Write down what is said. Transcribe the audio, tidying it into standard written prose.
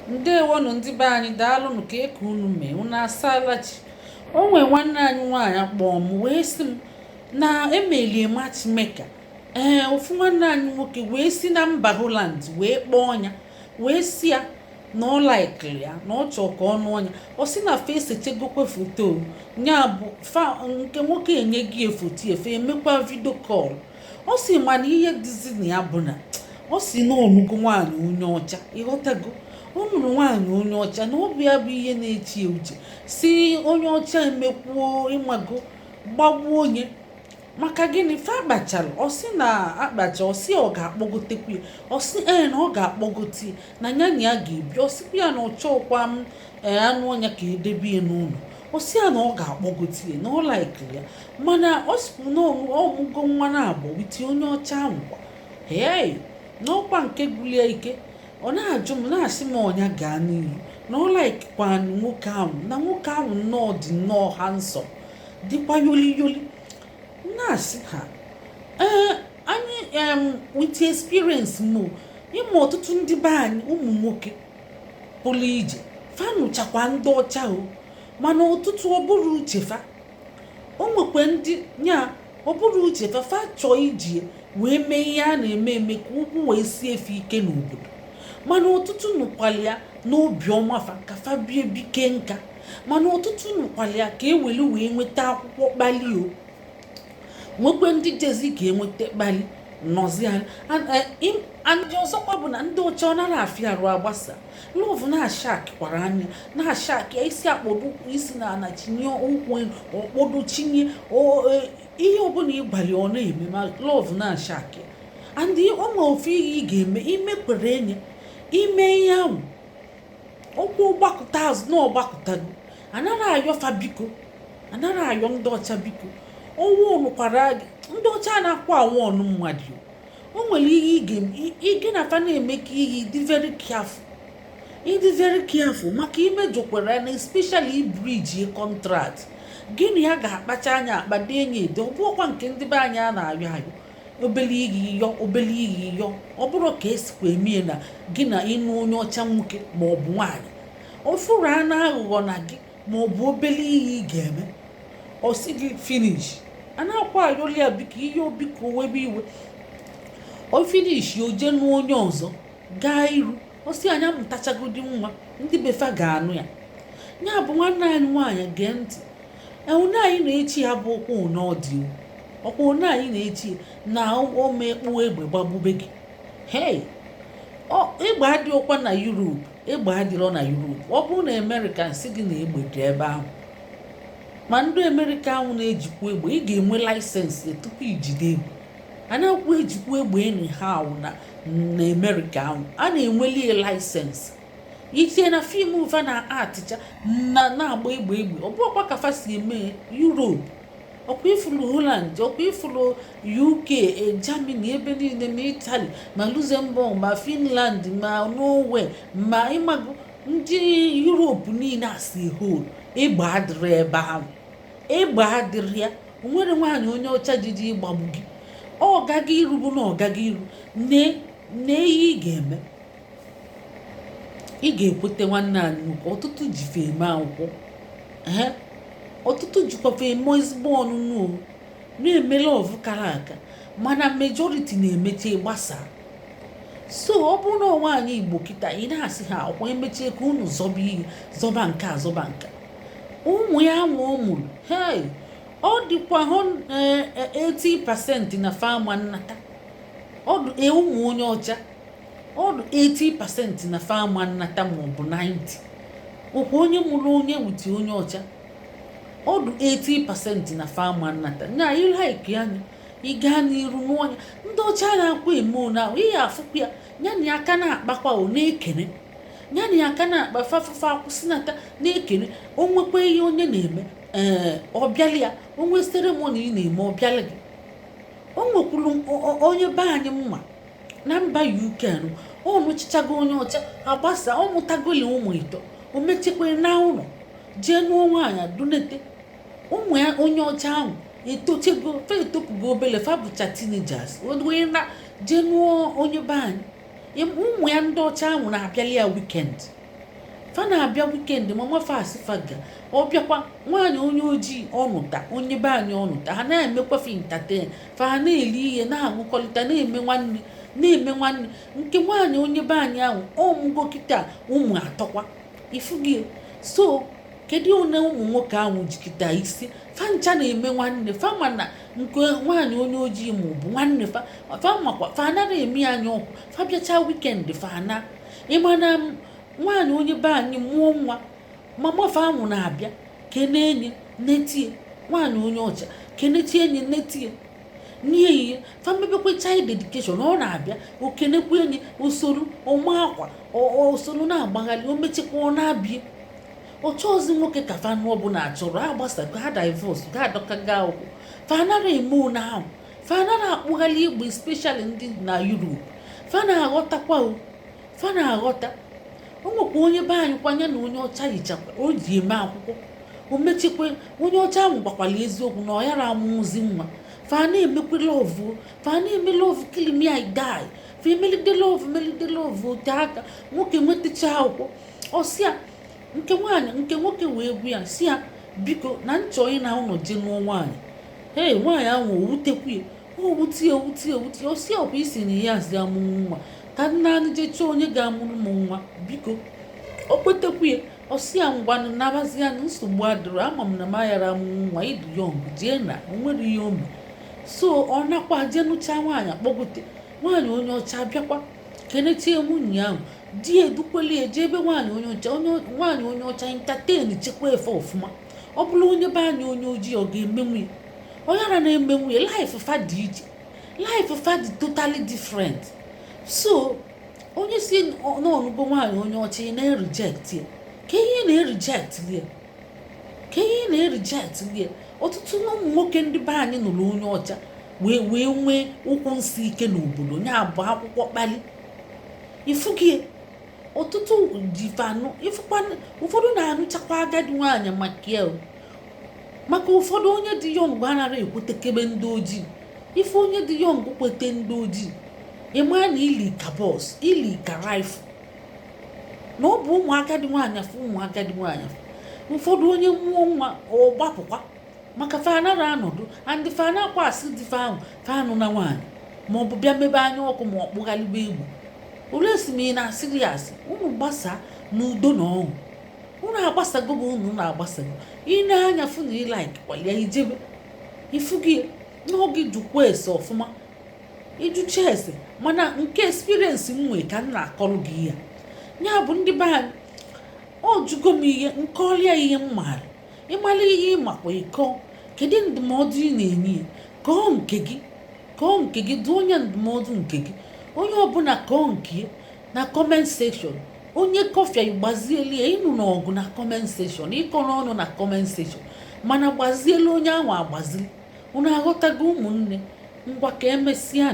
Ndewonu ndị be anyị, daalụnụ ka eke unu mee, unu asaala chi. O nwee nwanne anyị nwaanyị akpọọ m wee sị m na emelie matchmaker. Ofu nwanne anyị nwoke wee si na mba Holland wee kpọọ ya wee si ya na ọ laikiri ya na ọ chọọ ka ọ nụọ ya. Ọ sị na fa esechegokwe foto ya bụ nke nwoke enye gị foto efe emekwa vidio kọl. Ọ sị mana ihe dịzi na ya bụ na ọ si na ọnụgo nwaanyị onye ọcha, ịghọtago. Ọ nụrụ nwaanyị onye ọcha na obi ya bụ ihe na-echi uche si onye ọcha emekwuo ịmago gbagbuo onye maka gịnị fa akpachara. Ọsị na akpacha, ọsị ọ ga-akpọgotekwu ya, ọsị na ọ ga-akpọgote na ya na ya ga-ebi. Ọsịkwa ya na ọ chọọkwa m anụ ọnya ka edebe ya n'ụlọ. Ọsị ya na ọ ga-akpọgote ya na ọ laikiri ya, mana ọ sịkwu na ọmụgo nwa na-abụ witi onye ọcha ahụ kwa n'ọkwa nke gwụlie ike. Ọ na-ajụ m na-asị m ọnya gaa n'ihu na ọ laikikwa nwoke ahụ, na nwoke ahụ nnọọ dị nnọọ ha nsọ dịkwa yoli na-asị ha anyị with experience mụ ịmụ ọtụtụ ndị be anyị ụmụ nwoke pụrụ ije fanụchakwa ndị ọcha o, mana ọtụtụ ọ bụrụ uche fa. O nwekwe ndị nya ọ bụrụ uche fa chọọ iji wee mee ihe a na-eme eme ka ugwu wee sie efe ike n'obodo, mana ọtụtụ nụkwara ya n'obiọma fa ka fa bie bike nka, mana ọtụtụ nụkwara ya ka eweli wee nweta akwụkwọ kpali o. Nwekwe ndị jezi ka enweta kpali nọzi ndị ọzọkwa bụ na ndị ọcha ọ nara afịa arụ agbasa lọvụ na-ashak kwara anya na-ashak ya isi akpọdo isi na ana chinye ụkwụ ọkpọdo chinye ihe ọbụla ịgbalị ọ na-eme ma lọvụ na-ashak ya. And ọnwa ofu ihe ị ga-eme imekwere enye ime ihe ahụ okwu gbakọta azụ na ọgbakọtago. Anara ayọ fa biko, anara ayọ ndị ọcha biko. Ọnwụ ọnụkwara gị ndị ọcha na-akwa anwụ ọnụ mmadụ. O nwere ihe ị ga-eme ị na fa na-eme ka ihe dị very careful, ịdị very careful maka imejọkwara na especially ibriji contract gịnị ya ga-akpacha anya akpado enye ede. Ọ bụrụkwa nke ndị be anyị a na-ayọ ayọ obele ihe yọ. Ọ bụrụ ka esikwa emie na gị na ịnụ onye ọcha nwoke maọbụ nwaanyị ofuru a na-aghụghọ na gị maọbụ obele ihe ị ga-eme osi gị finish a na-akwa ayọli ya biko ihe obiko webe iwe o finish o jee nụ onye ọzọ gaa iru osi anya mụtachagodi nwa ndị befa ga-anụ ya. Ya bụ nwanne anyị nwaanyị gee ntị, une anyị na-echi ya bụ ụkwụ na ọdị ọkwa one anyị na-echi na omekpu egbe gbagbube gị. Egbe adịghịkwa na Europe, egbe adịrọ na Europe. Ọ bụrụ na America si gị na egbe dị ebe ahụ, ma ndị America ahụ na-ejikwa egbe ị ga-enwe laịsensị tupu ijide egbe. A na-akwụ ejikwa egbe enyi ha ahụ na America ahụ a na-enweli laịsensị itie na fim ụfa na atịcha na-agba egbe. Ọ bụrụkwa ka fa si eme Europe, ọkwa ifulu Holland, ọkwa ifulu UK, Germany, ebe niile ma Italy ma Luxembourg ma Finland ma Norway ma ịmago ndị Europe niile asị hol egbe adịrị ebe ahụ. Egbe adịrị ya, o nwere nwaanyị onye ọcha jiji ịgbagbu gị. Ọ gaghị iru bụ na ọ gaghị iru na ihe ị ga-eme ị ga-ekwete nwanne anyị nwoke. Ọtụtụ jife eme akwụkwọ, ọtụtụ jikwafe eme ezigbo ọnụnụ na-eme lọvụ kara aka, mana majority na-emechi gbasa. So ọ bụrụ na nwaanyị Igbo kịta ị na-asị ha ọkwa emechie ka unu zọba ihe zọba nke azọba nka ụmụ ya nwe ụmụrụ ọ dịkwa 80% na fama nnata ọdụ ụmụ onye ọcha ọdụ 80% na fama nnata maọbụ 90. Okwa onye mụrụ onye wuti onye ọcha ọdụ 80% na fama nnata na ịlaiki anya ị gaa n'iru n'ọnya. Ndị ọcha na-akwa eme na ihe afụkwa ya nyana ya aka na-akpakwa o na-ekene, nyana ya aka na-akpa fafafa akwụsịnata na-ekene. O nwekwa ihe onye na-eme ọ bịala ya, o nwe seremoni ị na-eme ọ bịala gị. O nwekwuru onye be anyị mma na mba UK ọ nụchichago onye ọcha agbasa ọ mụtagoli ụmụ ito o mechekwa na ụlọ jee nụọ nwaanyị dunete ụmụ ya. Onye ọcha ahụ etochego fa etopụgo obele fa bụcha teenagers wee na jee nụọ onye be anyị. Ụmụ ya ndị ọcha ahụ na-abịali ya weekend fa na-abịa weekend mama fa asị fa ga ọ bịakwa nwaanyị onye ojii ọnụta onye be anyị ọnụta ha na-emekwafe entertain fa ha na-eli ihe na-aṅụkọrịta na-eme nwanne nke nwaanyị onye be anyị ahụ ọmụgo kịta ụmụ atọkwa ifugi. So kedu one ụmụ nwoke ahụ jikịta isi fa ncha na-eme nwanne fa mana nke nwaanyị onye ojii ma ọ bụ nwanne fa makwa fa anaghị eme anya ọkụ fa bịacha weekend fa na ịmana nwaanyị onye be anyị mụọ nwa mama fa ahụ na-abịa kene enyi netie nwaanyị onye ọcha kenetie enyi netie nye ihe fa mebekwa child education ọ na-abịa okenekwa enyi usoro ọma akwa osoro na-agbagharị o mechekwa ọ na-abịa ọchọzi nwoke ka fa nụọ bụ na achọrọ agbasa ha divorce ga adọkaga akwụkwọ fa anara eme one ahụ fa anara akpụgharị igbe especially ndị na Europe fa na-aghọtakwa fa na-aghọta. O nwekwa onye be anyị kwanya na onye ọcha yichakwa o ji eme akwụkwọ o mechekwa onye ọcha ahụ gbakwala eziokwu na ọ yara amụzi nwa fa na-emekwa love fa na-eme love kill me I die fa emelide love ote aka nwoke nwetacha akwụkwọ ọsịa nke nwaanyị nke nwoke wee gwu ya si ya biko na nchọ ị na ụlọ je nụọ nwaanyị nwaanyị ahụ owutekwie owutie ọsịa ọbụ isi na ya zi amụrụ nwa ka nna anyị je chọọ onye ga-amụrụ m nwa biko o kwetekwie ọsịa ngwanụ nabazi ya na nsogbu adịrọ ama m na m ayara amụrụ nwa ịdị yọng jee na o nwere ihe o mere. So ọ nakwa je nụcha nwaanyị akpọgote nwaanyị onye ọcha bịakwa kenechie nwunye ahụ di edukweli eje ebe nwaanyị onye ọcha entertain chekwa efe ọfụma. Ọ bụrụ onye be anyị onye ojii ọ ga-emenwu ya ọ yara na-emenwu ya life fa dị iche life fa dị totally different. So onye si n'ọnụgo nwaanyị onye ọcha ị na-ereject ya ka ihe na-ereject ya ọtụtụ na ụmụ nwoke ndị be anyị nụrụ onye ọcha wee nwee ụkwụ nsị ike n'obodo ya bụ akwụkwọ kpali ifugie ọtụtụ jifanụ ifukwa ụfọdụ na-anụchakwa agadi nwaanyị maka ụfọdụ onye dị yọng anara ekwetekebe ndị ojii ife onye dị yọng kwete ndị ojii ịma na ili ka bọs ili ka rifle na ọ bụ ụmụ agadi nwaanyị ụfọdụ onye mmụọ nwa ọ gbapụkwa maka fa anara anọdụ andị fa na-akwa asị dị fa ahụ fa anụ na nwaanyị ma ọ bụ bịa mebe anya ọkụ ma ọ kpụghalịba egwu ole esimiri na asịrị asị unu gbasa n'udo na ọṅụ unu agbasago bụ unu na-agbasago ine anya fụ na ilaik kwalia ijebe ifugi n'oge jukwa ese ọfụma ijucha ese mana nke experience m nwee ka m na-akọrọ gị ya bụ ndị be anyị ọ jugo m ihe nke ọrịa ihe m maara ịmara ihe ịmakwa ịkọ kedu ndụmọdụ ị na-enye ya kọọ nke gị dị onye ndụmọdụ nke gị onye ọbụla kọọ nke na comment section onye kọfịa igbazieli ịnụ n'ọgụ na comment section ịkọ n'ọnụ na comment section mana gbazielu onye ahụ agbazili unu aghọtago ụmụnne ngwa ka emesịa